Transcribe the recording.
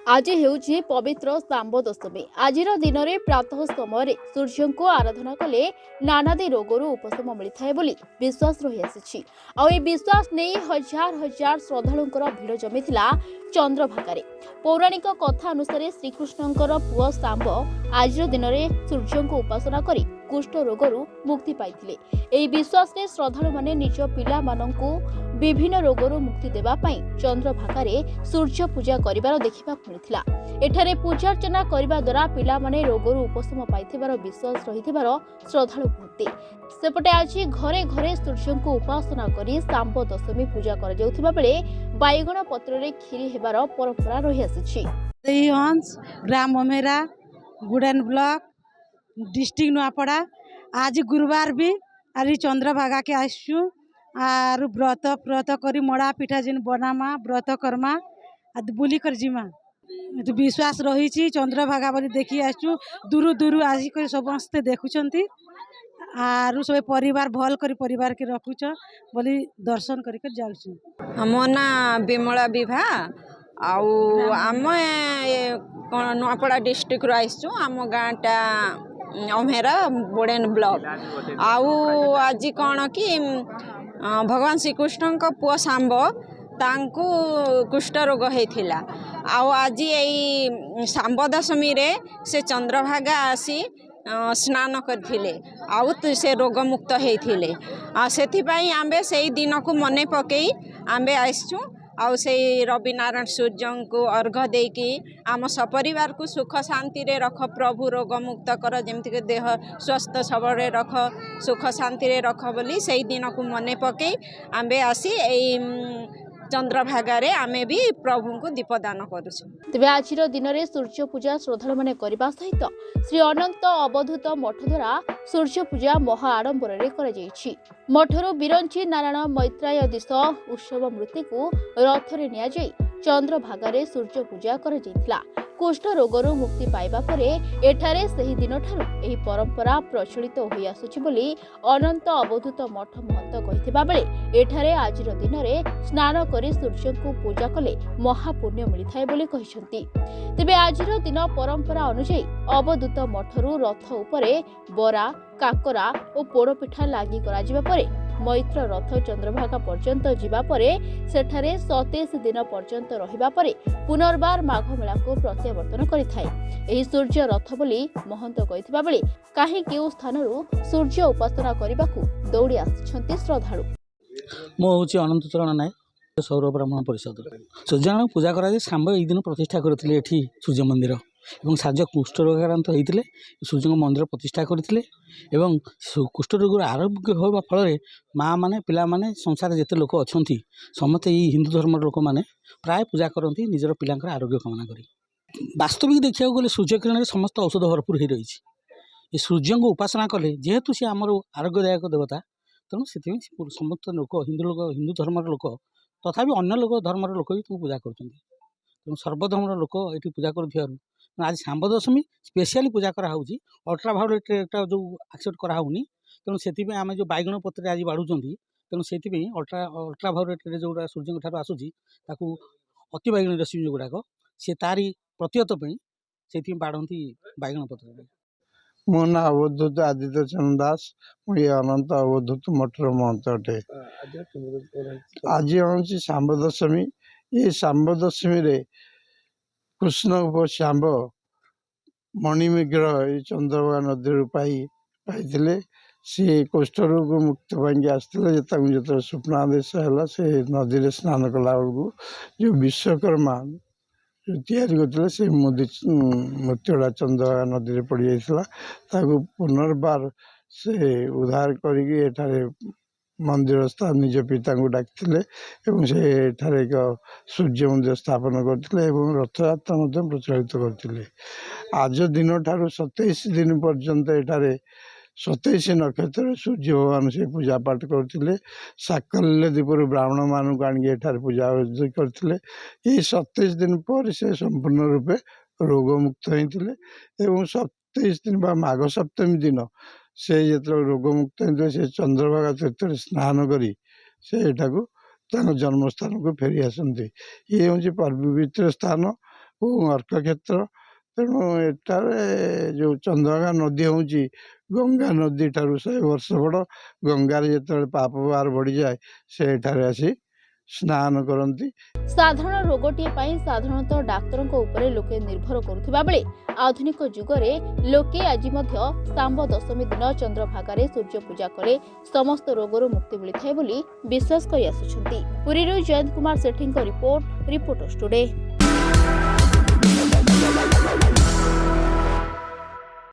आज ହେଉଛି ପବିତ୍ର ଶାମ୍ବ ଦଶମୀ। ଆଜିର ଦିନରେ ପ୍ରାତଃ ସମୟରେ ସୂର୍ଯ୍ୟଙ୍କୁ ଆରାଧନା କଲେ ନାନାଦି ରୋଗରୁ ଉପଶମ ମିଳିଥାଏ ବୋଲି ବିଶ୍ୱାସ ରହିଆସିଛି। ଆଉ ଏହି ବିଶ୍ୱାସ ନେଇ ହଜାର ହଜାର ଶ୍ରଦ୍ଧାଳୁଙ୍କର ଭିଡ଼ ଜମିଥିଲା ଚନ୍ଦ୍ରଭାଗାରେ। ପୌରାଣିକ କଥା ଅନୁସାରେ ଶ୍ରୀକୃଷ୍ଣଙ୍କର ପୁଅ ଶାମ୍ବ ଆଜିର ଦିନରେ ସୂର୍ଯ୍ୟଙ୍କୁ ଉପାସନା କରି କୁଷ୍ଠ ରୋଗରୁ ମୁକ୍ତି ପାଇଥିଲେ। ଏହି ବିଶ୍ୱାସରେ ଶ୍ରଦ୍ଧାଳୁମାନେ ନିଜ ପିଲାମାନଙ୍କୁ ବିଭିନ୍ନ ରୋଗରୁ ମୁକ୍ତି ଦେବା ପାଇଁ ଚନ୍ଦ୍ରଭାଗାରେ ସୂର୍ଯ୍ୟ ପୂଜା କରିବାର ଦେଖିବାକୁ ମିଳିଥିଲା। ଏଠାରେ ପୂଜାର୍ଚ୍ଚନା କରିବା ଦ୍ୱାରା ପିଲାମାନେ ରୋଗରୁ ଉପଶମ ପାଇଥିବାର ବିଶ୍ୱାସ ରହିଥିବାର ଶ୍ରଦ୍ଧାଳୁ କୁହନ୍ତି। ସେପଟେ ଆଜି ଘରେ ଘରେ ସୂର୍ଯ୍ୟଙ୍କୁ ଉପାସନା କରି ଶାମ୍ବ ଦଶମୀ ପୂଜା କରାଯାଉଥିବା ବେଳେ ବାଇଗଣ ପତ୍ରରେ କ୍ଷୀରି ହେବାର ପରମ୍ପରା ରହିଆସିଛି। ग्राम अमेरा गुड़न ब्लॉक डिस्ट्रिक्ट नुआपड़ा आज गुरुवार भी आज चंद्रभागा के आसु आर व्रत व्रत करी मड़ा पिठा जिन बनामा व्रत करमा बुली कर जिमा विश्वास रही चंद्रभागा बोली देखी आसु दूर दूर आसिक समस्ते देखुंट आरु सब परिवार भल कर परिवार के रखुच बोली दर्शन करके जाऊँ। मो ना विमला विभा आउ आम नुआपड़ा डिस्ट्रिक्ट आसचु आम गाँटा अमेरा बोडेन ब्लॉक आउ आज कौन कि भगवान श्रीकृष्ण पुआ सांब तांकु कुष्ठ रोग होता आउ आज यही सांब दशमी रे से चंद्रभागा आसी स्नान करथिले आउ से रोग मुक्त होते आम्बे से दिन को मन पकई आम्बे आसचु आउ से रवि नारायण सूर्य को अर्घ देकी आम सपरिवार को सुख शांति रे रख प्रभु रोग मुक्त कर जमती देह स्वस्थ सबल रख सुख शांति रे रख बोली से दिन को मन पकई आम्बे आसी चंद्रभागारे आमे भी प्रभु को दीपदान करुछु। तेबे आजिर दिन में सूर्य पूजा श्रद्धालु माने करबा सहित श्री अनंत अवधूत मठ द्वारा सूर्य पूजा महा आडंबर मठर बिरंची नारायण मैत्राय दिश उत्सव मूर्ति को रथ रे निया जाई चंद्रभागारे सूर्य पूजा करा कुष्ठ रोगरू मुक्ति पाइबा परे एठारे सही दिन ठारू एही परंपरा प्रचलित होई आसुछि बोली अनंत अवधूत मठ महंत कहिथिबा बेले एठारे आजिर दिन में स्नान करी सूर्य को पूजा कले महापुण्य मिलिथाय बोली कहिसंती। तेबे आजिर दिन परंपरा अनुसार अवधूत मठरू रथ उपरे बरा काकरा और पोड़पिठा लागी करा जिबा परे मैत्र रथ चंद्रभागा पर्यंत जीवा परे सेठारे 27 दिन पर्यंत रहिबा परे पुनर्बार माघ मेला को प्रत्यावर्तन करिथाय। एही सूर्य रथ बोली महंत कहिथिबा बेले काहे केउ स्थानरू सूर्य उपासना करिबाकू दौड़ी आछंती श्रद्धालु। मो होची अनंत चरण नायक सौर ब्राह्मण परिषद सूर्यनारायण पूजा करा सांब एक दिन प्रतिष्ठा करथिले एठी सूर्य मंदिर एवं साज कुष्ठ रोगाक्रांत होते सूर्य मंदिर प्रतिष्ठा करते कुष्ठ रोग आरोग्य होगा फल माँ मैंने पिला माने संसार जिते लोक अच्छा समस्त ये हिंदू धर्म लोक मैंने प्राय पूजा करती निजर पिला आरोग्य कामना कर वास्तविक देखा गले सूर्य किरण समस्त औषध भरपूर हो रही ये सूर्य को उपासना कले जेहेतु सी आमर आरोग्यदायक देवता तेणु से समस्त लोक हिंदू धर्म लोक तथा अन्य लोक धर्म लोक भी पूजा कर सर्वधर्म लोक ये पूजा कर आज सांब दशमी स्पेशली पूजा कराऊँगी अल्ट्राभायोलेट जो एक्सेप्ट कराऊनी तेणु से आम जो बैगण पत्र आज बाढ़ुं तेणु से अल्ट्राभायोलेट जो सूर्य ठार आसूसी अति बैगणी रश्मि गुड़ाक सी तारी प्रतिहत से बाढ़ती बैगण पत्र। मो ना अवधूत आदित्य चरण दास मुझे अनंत अवधूत मठर महंत अटे। आज हूँ सांब दशमी ये सांब दशमी रे कृष्ण सांब मणिमेघ्र चंद्रभागा नदी पाई सी कुष्ठ रोग मुक्त पाई आसते जो स्वप्न आदेश है से नदी स्नान कला बेलू जो विश्वकर्मा जो तैयारी करते से मूर्तिटा चंद्रभागा नदी में पड़ जाता पुनर्बार से उद्धार कर मंदिर स्थान निज पिता को डाकते से एक सूर्य मंदिर स्थापन करते रथ यात्रा प्रचलित करते। आज दिन ठारू 27 दिन पर्यंत एठारे 27 नक्षत्र सूर्य भगवान से पूजा पाठ करते साकल्य दीपर ब्राह्मण मान आठार पूजा करते 27 दिन पर से संपूर्ण रूपे रोग मुक्त होते 27 दिन माघ सप्तमी दिन से जो रोग मुक्त होते से चंद्रभागा तीर्थ स्नान करी से जन्मस्थान को फेरी आसती ये हूँ पवित्र स्थान ଅର୍କକ୍ଷେତ୍ର। ତେଣୁ ଏଠାରେ ଯେଉଁ ଚନ୍ଦ୍ରଭାଗା ନଦୀ ହେଉଛି ଗଙ୍ଗା ନଦୀ ଠାରୁ 100 ବର୍ଷ ବଡ଼। ଗଙ୍ଗାରେ ଯେତେବେଳେ ପାପ ଭାର ବଢ଼ିଯାଏ ସେ ଏଠାରେ ଆସି ସ୍ନାନ କରନ୍ତି। ସାଧାରଣ ରୋଗଟିଏ ପାଇଁ ସାଧାରଣତଃ ଡାକ୍ତରଙ୍କ ଉପରେ ଲୋକେ ନିର୍ଭର କରୁଥିବା ବେଳେ ଆଧୁନିକ ଯୁଗରେ ଲୋକେ ଆଜି ମଧ୍ୟ ଶାମ୍ବ ଦଶମୀ ଦିନ ଚନ୍ଦ୍ରଭାଗାରେ ସୂର୍ଯ୍ୟ ପୂଜା କଲେ ସମସ୍ତ ରୋଗରୁ ମୁକ୍ତି ମିଳିଥାଏ ବୋଲି ବିଶ୍ୱାସ କରି ଆସୁଛନ୍ତି। ପୁରୀରୁ ଜୟନ୍ତ କୁମାର ସେଠୀଙ୍କ ରିପୋର୍ଟ, ରିପୋର୍ଟର୍ସ ଟୁଡେ।